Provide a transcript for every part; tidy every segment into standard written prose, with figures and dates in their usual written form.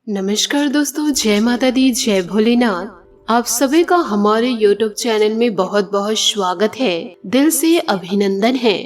नमस्कार दोस्तों, जय माता दी, जय भोलेनाथ। आप सभी का हमारे YouTube चैनल में बहुत बहुत स्वागत है। दिल से अभिनंदन है।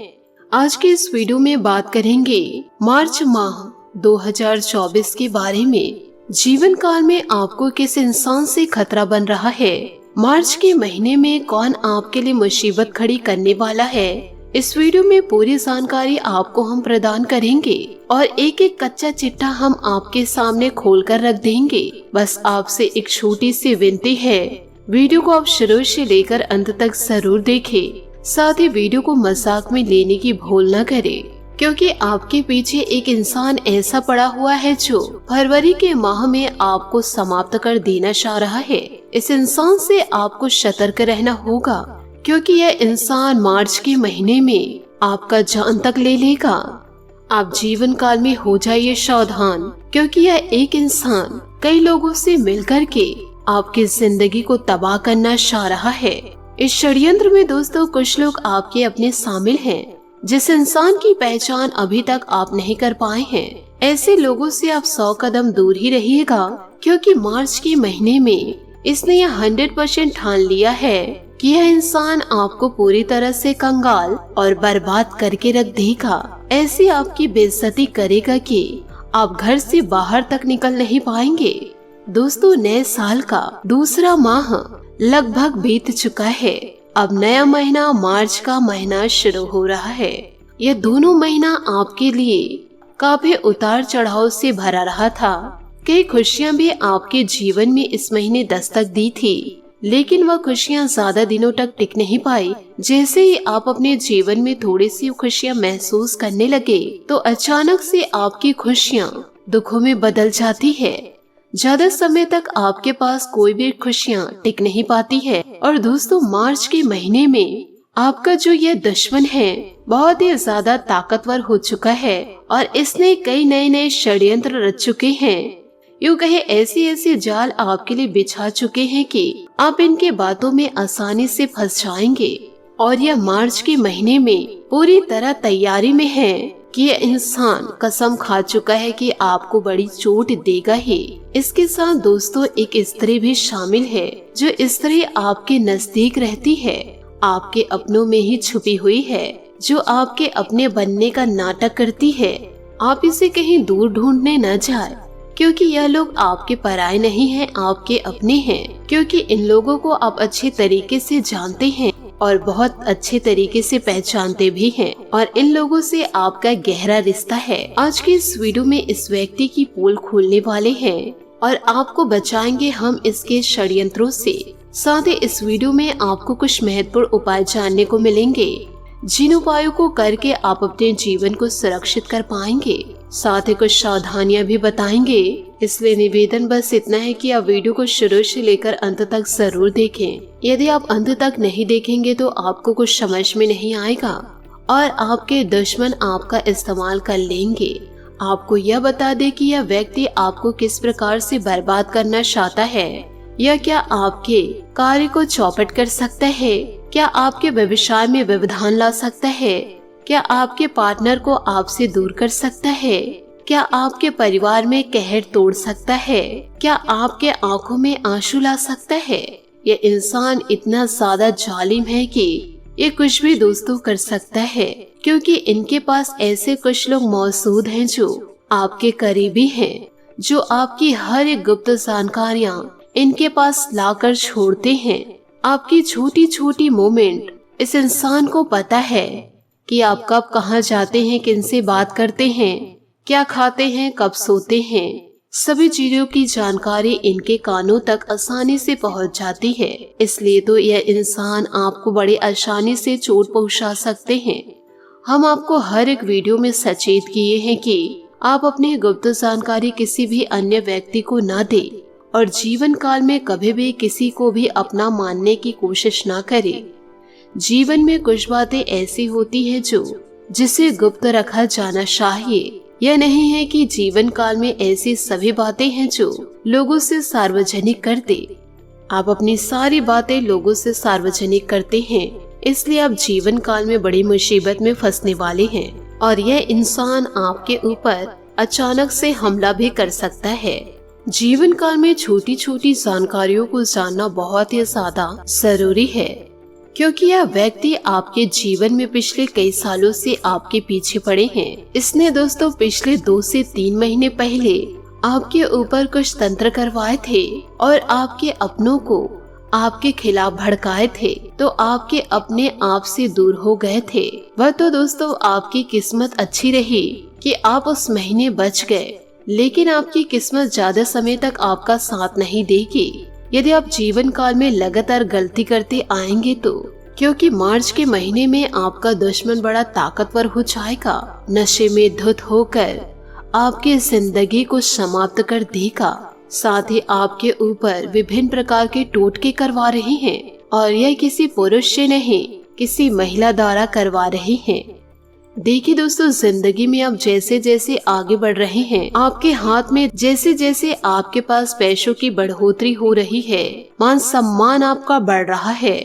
आज के इस वीडियो में बात करेंगे मार्च माह 2024 के बारे में। जीवन काल में आपको किस इंसान से खतरा बन रहा है, मार्च के महीने में कौन आपके लिए मुसीबत खड़ी करने वाला है, इस वीडियो में पूरी जानकारी आपको हम प्रदान करेंगे और एक एक कच्चा चिट्ठा हम आपके सामने खोल कर रख देंगे। बस आपसे एक छोटी सी विनती है, वीडियो को आप शुरू से लेकर अंत तक जरूर देखें। साथ ही वीडियो को मजाक में लेने की भूल न करें, क्योंकि आपके पीछे एक इंसान ऐसा पड़ा हुआ है जो फरवरी के माह में आपको समाप्त कर देना चाह रहा है। इस इंसान से आपको सतर्क रहना होगा, क्योंकि यह इंसान मार्च के महीने में आपका जान तक ले लेगा। आप जीवन काल में हो जाइए सावधान, क्योंकि यह एक इंसान कई लोगों से मिलकर के आपकी जिंदगी को तबाह करना चाह रहा है। इस षड्यंत्र में दोस्तों कुछ लोग आपके अपने शामिल हैं, जिस इंसान की पहचान अभी तक आप नहीं कर पाए हैं। ऐसे लोगों से आप 100 कदम दूर ही रहिएगा, क्योंकि मार्च के महीने में इसने यह 100% ठान लिया है कि यह इंसान आपको पूरी तरह से कंगाल और बर्बाद करके रख देगा। ऐसी आपकी बेइज्जती करेगा कि आप घर से बाहर तक निकल नहीं पाएंगे। दोस्तों, नए साल का दूसरा माह लगभग बीत चुका है। अब नया महीना मार्च का महीना शुरू हो रहा है। यह दोनों महीना आपके लिए काफी उतार चढ़ाव से भरा रहा था। कई खुशियां भी आपके जीवन में इस महीने दस्तक दी थी, लेकिन वह खुशियां ज्यादा दिनों तक टिक नहीं पाई। जैसे ही आप अपने जीवन में थोड़ी सी खुशियां महसूस करने लगे, तो अचानक से आपकी खुशियां दुखों में बदल जाती है। ज्यादा समय तक आपके पास कोई भी खुशियां टिक नहीं पाती है। और दोस्तों, मार्च के महीने में आपका जो यह दुश्मन है बहुत ही ज्यादा ताकतवर हो चुका है और इसने कई नए नए षड्यंत्र रच चुके हैं। यूँ कहे ऐसी जाल आपके लिए बिछा चुके हैं कि आप इनके बातों में आसानी से फंस जाएंगे। और यह मार्च के महीने में पूरी तरह तैयारी में है कि यह इंसान कसम खा चुका है कि आपको बड़ी चोट देगा ही। इसके साथ दोस्तों एक स्त्री भी शामिल है, जो स्त्री आपके नजदीक रहती है, आपके अपनों में ही छुपी हुई है, जो आपके अपने बनने का नाटक करती है। आप इसे कहीं दूर ढूंढने न जाए, क्योंकि यह लोग आपके पराये नहीं हैं, आपके अपने हैं। क्योंकि इन लोगों को आप अच्छे तरीके से जानते हैं और बहुत अच्छे तरीके से पहचानते भी हैं, और इन लोगों से आपका गहरा रिश्ता है। आज के इस वीडियो में इस व्यक्ति की पोल खोलने वाले हैं और आपको बचाएंगे हम इसके षड्यंत्रों से। साथ ही इस वीडियो में आपको कुछ महत्वपूर्ण उपाय जानने को मिलेंगे, जिन उपायों को करके आप अपने जीवन को सुरक्षित कर पाएंगे। साथ ही कुछ सावधानियां भी बताएंगे। इसलिए निवेदन बस इतना है कि आप वीडियो को शुरू से लेकर अंत तक जरूर देखें। यदि आप अंत तक नहीं देखेंगे तो आपको कुछ समझ में नहीं आएगा और आपके दुश्मन आपका इस्तेमाल कर लेंगे। आपको यह बता दे कि यह व्यक्ति आपको किस प्रकार से बर्बाद करना चाहता है। यह क्या आपके कार्य को चौपट कर सकता है? क्या आपके व्यवसाय में व्यवधान ला सकता है? क्या आपके पार्टनर को आपसे दूर कर सकता है? क्या आपके परिवार में कहर तोड़ सकता है? क्या आपके आंखों में आंसू ला सकता है? ये इंसान इतना ज्यादा जालिम है कि ये कुछ भी दोस्तों कर सकता है, क्योंकि इनके पास ऐसे कुछ लोग मौजूद हैं जो आपके करीबी हैं, जो आपकी हर एक गुप्त जानकारियाँ इनके पास लाकर छोड़ते हैं। आपकी छोटी छोटी मोमेंट इस इंसान को पता है कि आप कब कहाँ जाते हैं, किनसे बात करते हैं, क्या खाते हैं, कब सोते हैं। सभी चीजों की जानकारी इनके कानों तक आसानी से पहुंच जाती है। इसलिए तो यह इंसान आपको बड़ी आसानी से चोट पहुंचा सकते हैं। हम आपको हर एक वीडियो में सचेत किए हैं कि आप अपनी गुप्त जानकारी किसी भी अन्य व्यक्ति को न दें और जीवन काल में कभी भी किसी को भी अपना मानने की कोशिश ना करें। जीवन में कुछ बातें ऐसी होती है जिसे गुप्त रखा जाना चाहिए। यह नहीं है कि जीवन काल में ऐसी सभी बातें हैं जो लोगों से सार्वजनिक कर दे। आप अपनी सारी बातें लोगों से सार्वजनिक करते हैं, इसलिए आप जीवन काल में बड़ी मुसीबत में फंसने वाले हैं और यह इंसान आपके ऊपर अचानक से हमला भी कर सकता है। जीवन काल में छोटी छोटी जानकारियों को जानना बहुत ही ज्यादा जरूरी है, क्योंकि यह व्यक्ति आपके जीवन में पिछले कई सालों से आपके पीछे पड़े हैं। इसने दोस्तों पिछले 2 से 3 महीने पहले आपके ऊपर कुछ तंत्र करवाए थे और आपके अपनों को आपके खिलाफ भड़काए थे, तो आपके अपने आप से दूर हो गए थे। वह तो दोस्तों आपकी किस्मत अच्छी रही कि आप उस महीने बच गए, लेकिन आपकी किस्मत ज्यादा समय तक आपका साथ नहीं देगी यदि आप जीवन काल में लगातार गलती करते आएंगे तो, क्योंकि मार्च के महीने में आपका दुश्मन बड़ा ताकतवर हो जाएगा, नशे में धुत होकर आपकी जिंदगी को समाप्त कर देगा। साथ ही आपके ऊपर विभिन्न प्रकार के टोटके करवा रहे हैं और यह किसी पुरुष से नहीं किसी महिला द्वारा करवा रहे हैं। देखिए दोस्तों, जिंदगी में आप जैसे जैसे आगे बढ़ रहे हैं, आपके हाथ में जैसे जैसे आपके पास पैसों की बढ़ोतरी हो रही है, मान सम्मान आपका बढ़ रहा है,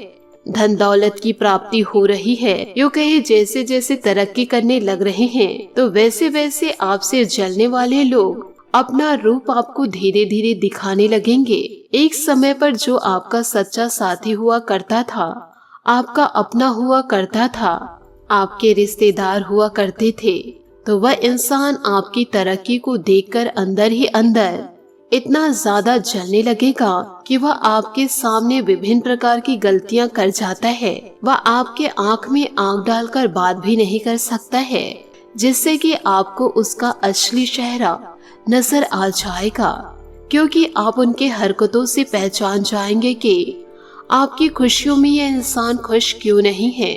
धन दौलत की प्राप्ति हो रही है, यूँ कहे जैसे जैसे तरक्की करने लग रहे हैं, तो वैसे वैसे आपसे जलने वाले लोग अपना रूप आपको धीरे धीरे दिखाने लगेंगे। एक समय पर जो आपका सच्चा साथी हुआ करता था, आपका अपना हुआ करता था, आपके रिश्तेदार हुआ करते थे, तो वह इंसान आपकी तरक्की को देखकर अंदर ही अंदर इतना ज्यादा जलने लगेगा कि वह आपके सामने विभिन्न प्रकार की गलतियां कर जाता है। वह आपके आंख में आंख डालकर बात भी नहीं कर सकता है, जिससे कि आपको उसका असली चेहरा नजर आ जाएगा, क्योंकि आप उनके हरकतों से पहचान जाएंगे कि आपकी खुशियों में यह इंसान खुश क्यों नहीं है।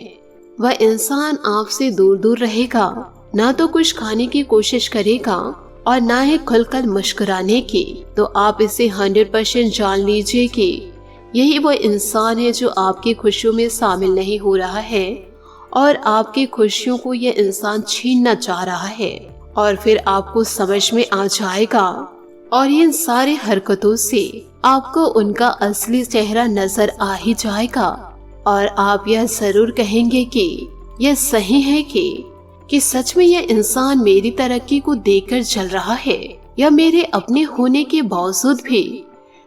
वह इंसान आपसे दूर दूर रहेगा, ना तो कुछ खाने की कोशिश करेगा और ना ही खुलकर मुस्कुराने की। तो आप इसे 100% जान लीजिए कि यही वो इंसान है जो आपकी खुशियों में शामिल नहीं हो रहा है और आपकी खुशियों को यह इंसान छीनना चाह रहा है। और फिर आपको समझ में आ जाएगा और इन सारी हरकतों से आपको उनका असली चेहरा नजर आ ही जाएगा और आप यह जरूर कहेंगे कि यह सही है कि सच में यह इंसान मेरी तरक्की को देखकर जल रहा है, या मेरे अपने होने के बावजूद भी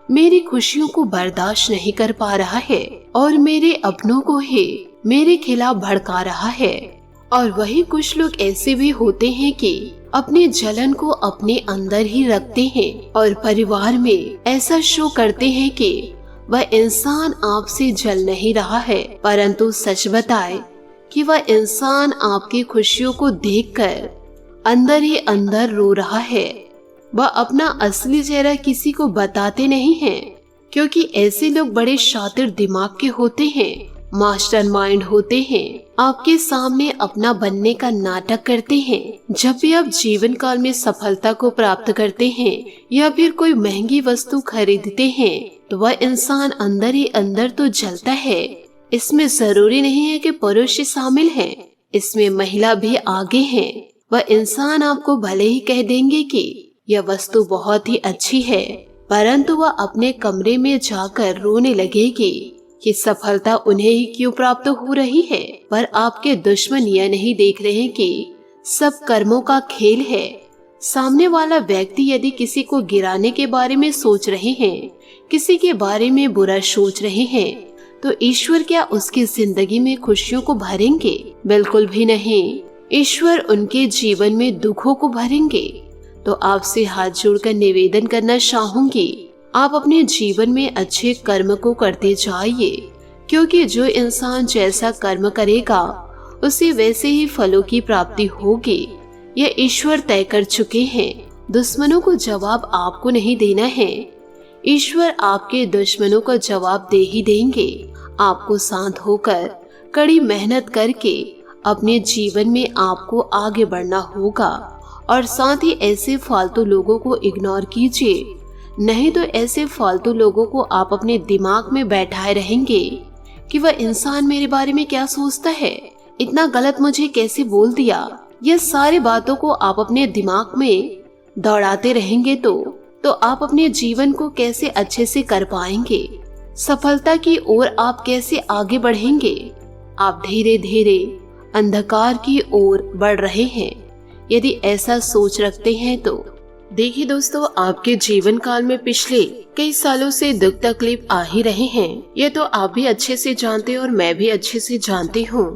मेरी खुशियों को बर्दाश्त नहीं कर पा रहा है और मेरे अपनों को ही मेरे खिलाफ भड़का रहा है। और वही कुछ लोग ऐसे भी होते हैं कि अपने जलन को अपने अंदर ही रखते हैं और परिवार में ऐसा शो करते हैं कि वह इंसान आपसे जल नहीं रहा है, परंतु सच बताए कि वह इंसान आपकी खुशियों को देखकर अंदर ही अंदर रो रहा है। वह अपना असली चेहरा किसी को बताते नहीं हैं, क्योंकि ऐसे लोग बड़े शातिर दिमाग के होते हैं, मास्टरमाइंड होते हैं, आपके सामने अपना बनने का नाटक करते हैं। जब भी आप जीवन काल में सफलता को प्राप्त करते हैं या फिर कोई महंगी वस्तु खरीदते हैं, तो वह इंसान अंदर ही अंदर तो जलता है। इसमें जरूरी नहीं है कि पुरुष शामिल हैं, इसमें महिला भी आगे हैं। वह इंसान आपको भले ही कह देंगे कि यह वस्तु बहुत ही अच्छी है, परंतु वह अपने कमरे में जाकर रोने लगेगी कि सफलता उन्हें ही क्यों प्राप्त हो रही है। पर आपके दुश्मन यह नहीं देख रहे कि सब कर्मों का खेल है। सामने वाला व्यक्ति यदि किसी को गिराने के बारे में सोच रहे हैं, किसी के बारे में बुरा सोच रहे हैं, तो ईश्वर क्या उसकी जिंदगी में खुशियों को भरेंगे? बिल्कुल भी नहीं। ईश्वर उनके जीवन में दुखों को भरेंगे। तो आपसे हाथ जोड़कर निवेदन करना चाहूंगी, आप अपने जीवन में अच्छे कर्म को करते जाइए, क्योंकि जो इंसान जैसा कर्म करेगा उसे वैसे ही फलों की प्राप्ति होगी। यह ईश्वर तय कर चुके हैं। दुश्मनों को जवाब आपको नहीं देना है, ईश्वर आपके दुश्मनों का जवाब दे ही देंगे। आपको शांत होकर कड़ी मेहनत करके अपने जीवन में आपको आगे बढ़ना होगा और साथ ही ऐसे फालतू लोगों को इग्नोर कीजिए, नहीं तो ऐसे फालतू लोगों को आप अपने दिमाग में बैठाए रहेंगे कि वह इंसान मेरे बारे में क्या सोचता है, इतना गलत मुझे कैसे बोल दिया। यह सारी बातों को आप अपने दिमाग में दौड़ाते रहेंगे तो आप अपने जीवन को कैसे अच्छे से कर पाएंगे, सफलता की ओर आप कैसे आगे बढ़ेंगे। आप धीरे धीरे अंधकार की ओर बढ़ रहे हैं। यदि ऐसा सोच रखते हैं तो देखिए दोस्तों, आपके जीवन काल में पिछले कई सालों से दुख तकलीफ आ ही रहे हैं। ये तो आप भी अच्छे से जानते हैं और मैं भी अच्छे से जानती हूँ।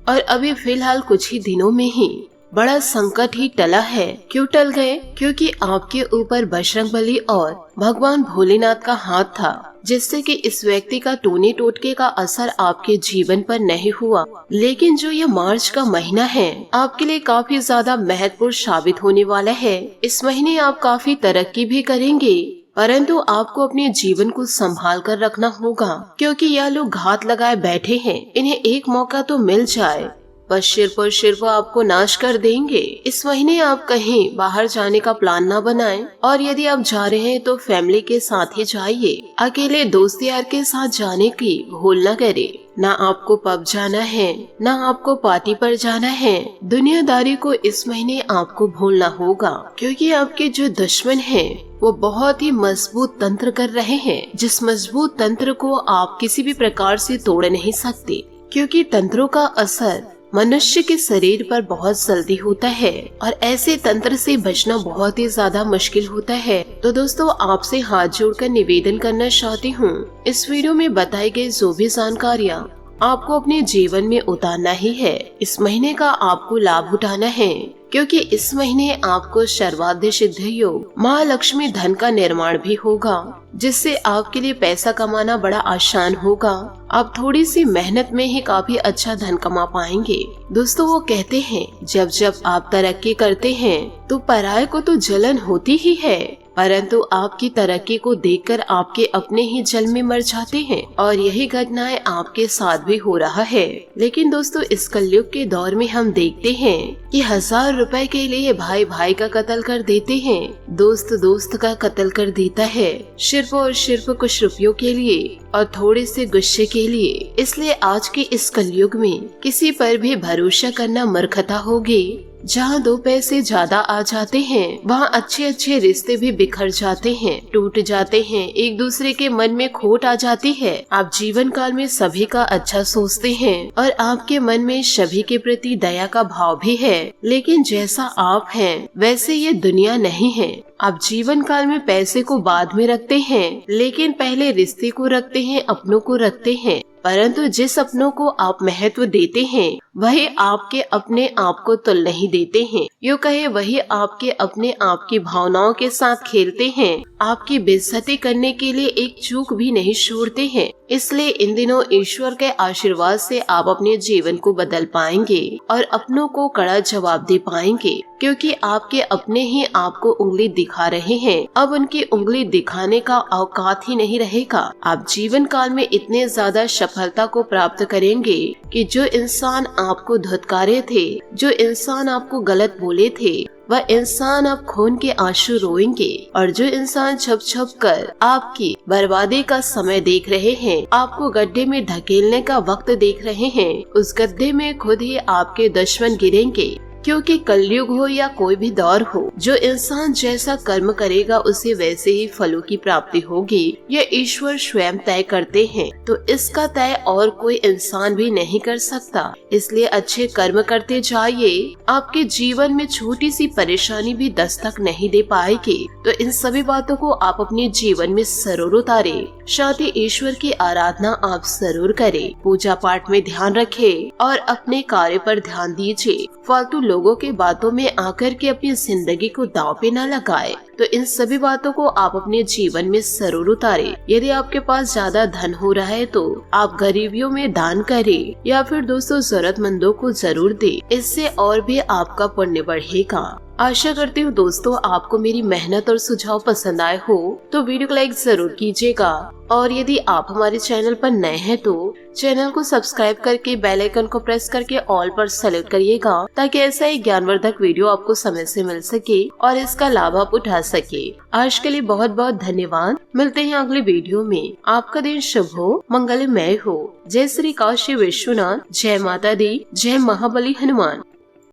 और अभी फिलहाल कुछ ही दिनों में ही बड़ा संकट ही टला है। क्यों टल गए? क्योंकि आपके ऊपर बजरंगबली और भगवान भोलेनाथ का हाथ था, जिससे कि इस व्यक्ति का टोने टोटके का असर आपके जीवन पर नहीं हुआ। लेकिन जो ये मार्च का महीना है आपके लिए काफी ज्यादा महत्वपूर्ण साबित होने वाला है। इस महीने आप काफी तरक्की भी करेंगे, परंतु आपको अपने जीवन को संभाल कर रखना होगा, क्योंकि यह लोग घात लगाए बैठे हैं। इन्हें एक मौका तो मिल जाए, बस सिर्फ आपको नाश कर देंगे। इस महीने आप कहीं बाहर जाने का प्लान ना बनाएं, और यदि आप जा रहे हैं तो फैमिली के साथ ही जाइए। अकेले दोस्त यार के साथ जाने की भूल न करें। ना आपको पब जाना है, ना आपको पार्टी पर जाना है। दुनियादारी को इस महीने आपको भूलना होगा, क्योंकि आपके जो दुश्मन हैं वो बहुत ही मजबूत तंत्र कर रहे हैं, जिस मजबूत तंत्र को आप किसी भी प्रकार से तोड़ नहीं सकते, क्योंकि तंत्रों का असर मनुष्य के शरीर पर बहुत जल्दी होता है और ऐसे तंत्र से बचना बहुत ही ज्यादा मुश्किल होता है। तो दोस्तों, आपसे हाथ जोड़कर निवेदन करना चाहती हूँ, इस वीडियो में बताई गई जो भी जानकारियाँ आपको अपने जीवन में उतारना ही है। इस महीने का आपको लाभ उठाना है, क्योंकि इस महीने आपको सर्वाधिक सिद्ध योग महालक्ष्मी धन का निर्माण भी होगा, जिससे आपके लिए पैसा कमाना बड़ा आसान होगा। आप थोड़ी सी मेहनत में ही काफी अच्छा धन कमा पाएंगे। दोस्तों, वो कहते हैं जब जब आप तरक्की करते हैं तो पराये को तो जलन होती ही है, परंतु आपकी तरक्की को देखकर आपके अपने ही जल में मर जाते हैं, और यही घटनाएं आपके साथ भी हो रहा है। लेकिन दोस्तों, इस कलयुग के दौर में हम देखते हैं कि 1000 रुपए के लिए भाई भाई का कत्ल कर देते हैं, दोस्त दोस्त का कत्ल कर देता है, सिर्फ और सिर्फ कुछ रुपयों के लिए और थोड़े से गुस्से के लिए। इसलिए आज के इस कलयुग में किसी पर भी भरोसा करना मूर्खता होगी। जहाँ 2 पैसे ज्यादा आ जाते हैं वहाँ अच्छे अच्छे रिश्ते भी बिखर जाते हैं, टूट जाते हैं, एक दूसरे के मन में खोट आ जाती है। आप जीवन काल में सभी का अच्छा सोचते हैं और आपके मन में सभी के प्रति दया का भाव भी है, लेकिन जैसा आप हैं वैसे ये दुनिया नहीं है। आप जीवन काल में पैसे को बाद में रखते हैं, लेकिन पहले रिश्ते को रखते हैं, अपनों को रखते हैं। परंतु जिस अपनों को आप महत्व देते हैं वही आपके अपने आप को तुल नहीं देते हैं। यूँ कहे वही आपके अपने आप की भावनाओं के साथ खेलते हैं, आपकी बेइज्जती करने के लिए एक चूक भी नहीं छोड़ते हैं। इसलिए इन दिनों ईश्वर के आशीर्वाद से आप अपने जीवन को बदल पाएंगे और अपनों को कड़ा जवाब दे पाएंगे, क्योंकि आपके अपने ही आपको उंगली दिखा रहे हैं। अब उनकी उंगली दिखाने का औकात ही नहीं रहेगा। आप जीवन काल में इतने ज्यादा सफलता को प्राप्त करेंगे कि जो इंसान आपको धुतकारे थे, जो इंसान आपको गलत बोले थे, वह इंसान अब खून के आंसू रोएंगे, और जो इंसान छप छप कर आपकी बर्बादी का समय देख रहे हैं, आपको गड्ढे में धकेलने का वक्त देख रहे हैं, उस गड्ढे में खुद ही आपके दुश्मन गिरेंगे। क्योंकि कलयुग हो या कोई भी दौर हो, जो इंसान जैसा कर्म करेगा उसे वैसे ही फलों की प्राप्ति होगी। ये ईश्वर स्वयं तय करते हैं, तो इसका तय और कोई इंसान भी नहीं कर सकता। इसलिए अच्छे कर्म करते जाइए, आपके जीवन में छोटी सी परेशानी भी दस्तक नहीं दे पाएगी। तो इन सभी बातों को आप अपने जीवन में जरूर उतारे। साथ ही ईश्वर की आराधना आप जरूर करें, पूजा पाठ में ध्यान रखें और अपने कार्य पर ध्यान दीजिए। फालतू लोगों के बातों में आकर के अपनी जिंदगी को दांव पे न लगाए। तो इन सभी बातों को आप अपने जीवन में जरूर उतारे। यदि आपके पास ज्यादा धन हो रहा है तो आप गरीबियों में दान करें, या फिर दोस्तों जरूरतमंदों को जरूर दे, इससे और भी आपका पुण्य बढ़ेगा। आशा करती हूँ दोस्तों आपको मेरी मेहनत और सुझाव पसंद आए हो, तो वीडियो को लाइक जरूर कीजिएगा, और यदि आप हमारे चैनल पर नए हैं तो चैनल को सब्सक्राइब करके बेल आइकन को प्रेस करके ऑल पर सेलेक्ट करिएगा, ताकि ऐसा ही ज्ञानवर्धक वीडियो आपको समय से मिल सके और इसका लाभ आप उठा सके। आज के लिए बहुत बहुत धन्यवाद। मिलते हैं अगले वीडियो में। आपका दिन शुभ हो, मंगलमय हो। जय श्री काशी विश्वनाथ, जय माता दी, जय महाबली हनुमान।